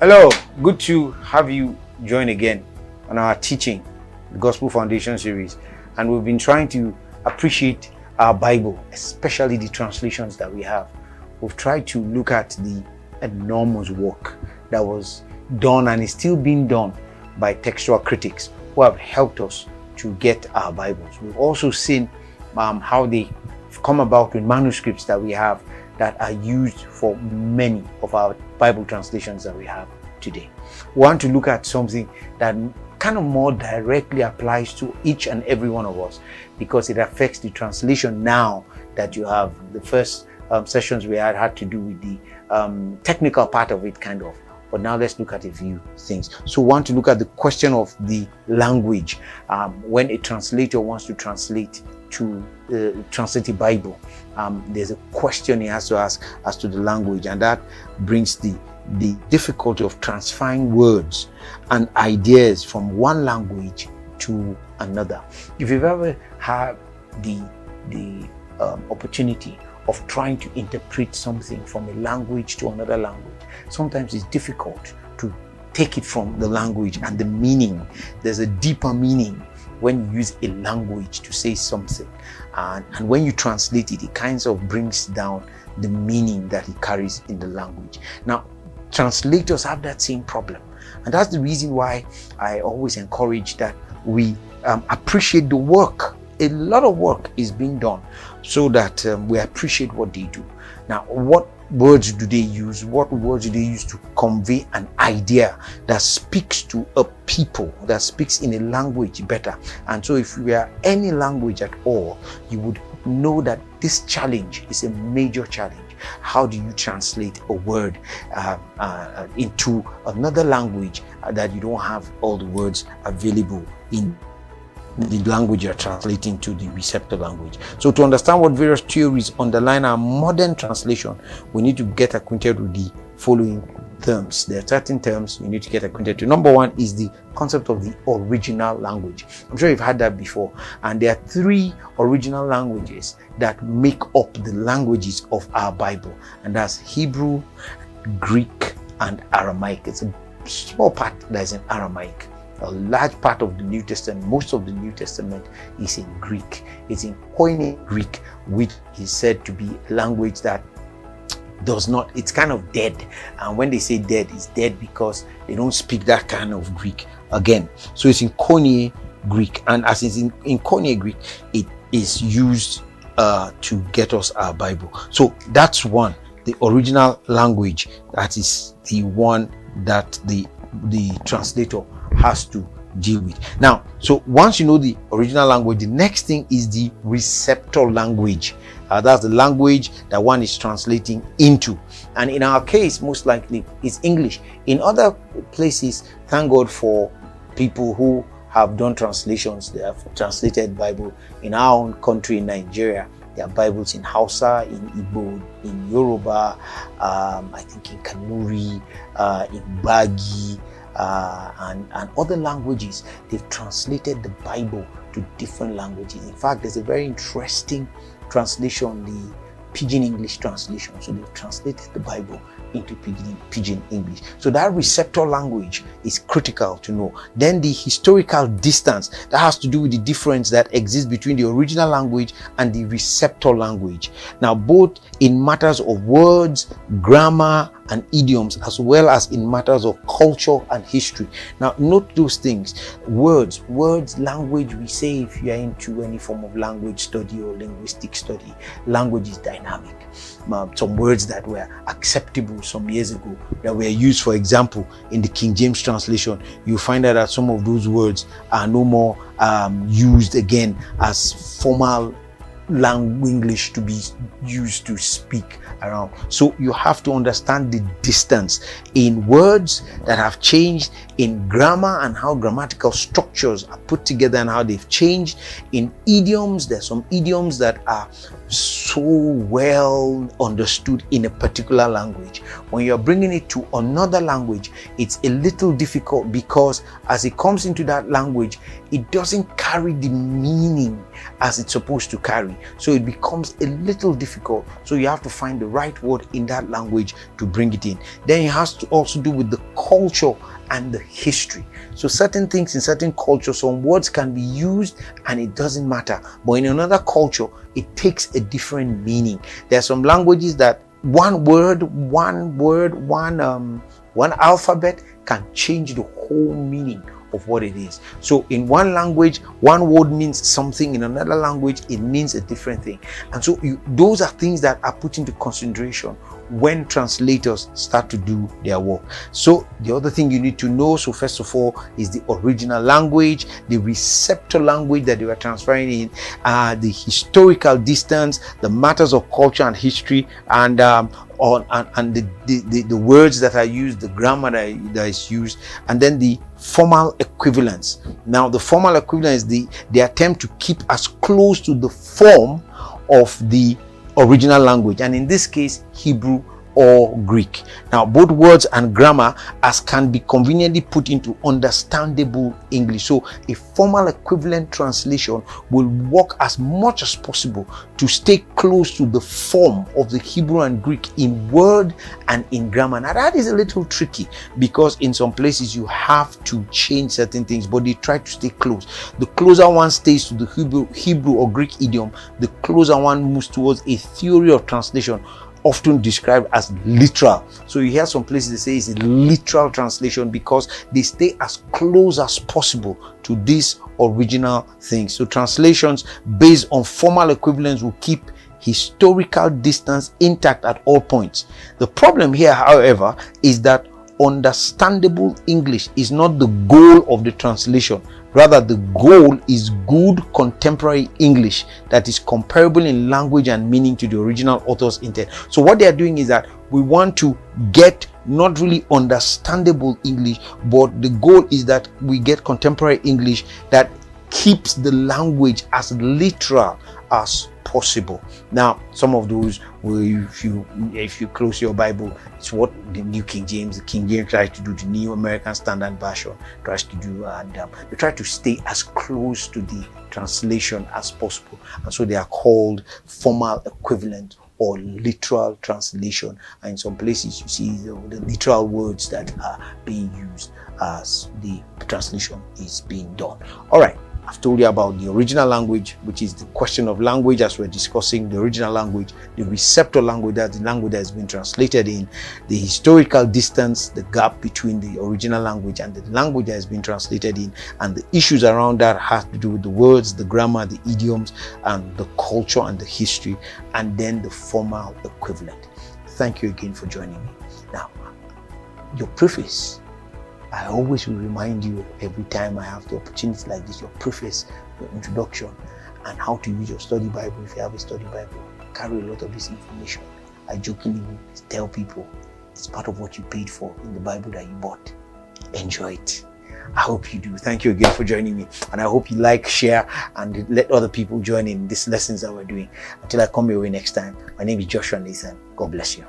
Hello, good to have you join again on our teaching, the Gospel Foundation series. And we've been trying to appreciate our Bible, especially the translations that we have. We've tried to look at the enormous work that was done and is still being done by textual critics who have helped us to get our Bibles. We've also seen how they come about with manuscripts that we have that are used for many of our Bible translations that we have today. We want to look at something that kind of more directly applies to each and every one of us because it affects the translation now that you have. The first sessions we had to do with the technical part of it, kind of. But now let's look at a few things. So we want to look at the question of the language. When a translator wants to translate the Bible, there's a question he has to ask as to the language, and that brings the difficulty of transferring words and ideas from one language to another. If you've ever had the opportunity of trying to interpret something from a language to another language, sometimes it's difficult to take it from the language and the meaning. There's a deeper meaning when you use a language to say something, and when you translate it, it kind of brings down the meaning that it carries in the language. Now, translators have that same problem, and that's the reason why I always encourage that we appreciate the work. A lot of work is being done so that we appreciate what they do. Now, what words do they use? What words do they use to convey an idea that speaks to a people, that speaks in a language better? And so if you are any language at all, you would know that this challenge is a major challenge. How do you translate a word into another language that you don't have all the words available in the language you're translating to the receptor language? So to understand what various theories underline our modern translation, we need to get acquainted with the following terms. There are certain terms you need to get acquainted to. Number one is the concept of the original language. I'm sure you've had that before. And there are three original languages that make up the languages of our Bible. And that's Hebrew, Greek, and Aramaic. It's a small part that is in Aramaic. A large part of the New Testament, most of the New Testament is in Greek. It's in Koine Greek, which is said to be a language that does not, it's kind of dead. And when they say dead, it's dead because they don't speak that kind of Greek again. So it's in Koine Greek. And as it's in Koine Greek, it is used to get us our Bible. So that's one, the original language. That is the one that the translator has to deal with. Now, so once you know the original language, the next thing is the receptor language. That's the language that one is translating into. And in our case, most likely, it's English. In other places, thank God for people who have done translations. They have translated Bible. In our own country, in Nigeria, there are Bibles in Hausa, in Igbo, in Yoruba, I think in Kanuri, in Bagi, and other languages. They've translated the Bible to different languages. In fact, there's a very interesting translation, the Pidgin English translation. So they've translated the Bible into Pidgin English. So that receptor language is critical to know. Then the historical distance, that has to do with the difference that exists between the original language and the receptor language. Now, both in matters of words, grammar, and idioms, as well as in matters of culture and history. Now, note those things. Words, language, we say if you're into any form of language study or linguistic study, language is dynamic. Some words that were acceptable some years ago that were used, for example, in the King James translation, you find out that some of those words are no more used again as formal English to be used to speak around. So you have to understand the distance in words that have changed, in grammar and how grammatical structures are put together and how they've changed. In idioms, there's some idioms that are so well understood in a particular language. When you're bringing it to another language, it's a little difficult because as it comes into that language, it doesn't carry the meaning as it's supposed to carry. contemporary. So it becomes a little difficult. So you have to find the right word in that language to bring it in. Then it has to also do with the culture and the history. So certain things in certain cultures, some words can be used and it doesn't matter. But in another culture, it takes a different meaning. There are some languages that one alphabet can change the whole meaning of what it is. So in one language, one word means something, in another language it means a different thing. And so those are things that are put into consideration when translators start to do their work. So the other thing you need to know, so first of all, is the original language, the receptor language that they were transferring in, the historical distance, the matters of culture and history, and the words that are used, the grammar that is used, and then the formal equivalence. Now the formal equivalence is the attempt to keep as close to the form of the original language, and in this case Hebrew or Greek. Now both words and grammar as can be conveniently put into understandable English. So a formal equivalent translation will work as much as possible to stay close to the form of the Hebrew and Greek in word and in grammar. Now that is a little tricky because in some places you have to change certain things, but they try to stay close. The closer one stays to the Hebrew or Greek idiom, the closer one moves towards a theory of translation, often described as literal. So you hear some places they say it's a literal translation because they stay as close as possible to this original thing. So translations based on formal equivalence will keep historical distance intact at all points. The problem here, however, is that understandable English is not the goal of the translation. Rather, the goal is good contemporary English that is comparable in language and meaning to the original author's intent. So what they are doing is that we want to get not really understandable English, but the goal is that we get contemporary English that keeps the language as literal as possible. Now, some of those, if you close your Bible, it's what the New King James, the King James tries to do, the New American Standard Version tries to do, and they try to stay as close to the translation as possible. And so they are called formal equivalent or literal translation. And in some places you see the literal words that are being used as the translation is being done. All right. I've told you about the original language, which is the question of language as we're discussing the original language, the receptor language, that's the language that has been translated in, the historical distance, the gap between the original language and the language that has been translated in, and the issues around that have to do with the words, the grammar, the idioms, and the culture and the history, and then the formal equivalent. Thank you again for joining me. Now, your preface. I always will remind you every time I have the opportunity like this, your preface, your introduction, and how to use your study Bible. If you have a study Bible, carry a lot of this information. I jokingly tell people it's part of what you paid for in the Bible that you bought. Enjoy it. I hope you do. Thank you again for joining me, and I hope you like, share, and let other people join in these lessons that we're doing. Until I come your way next time, my name is Joshua Nathan. God bless you.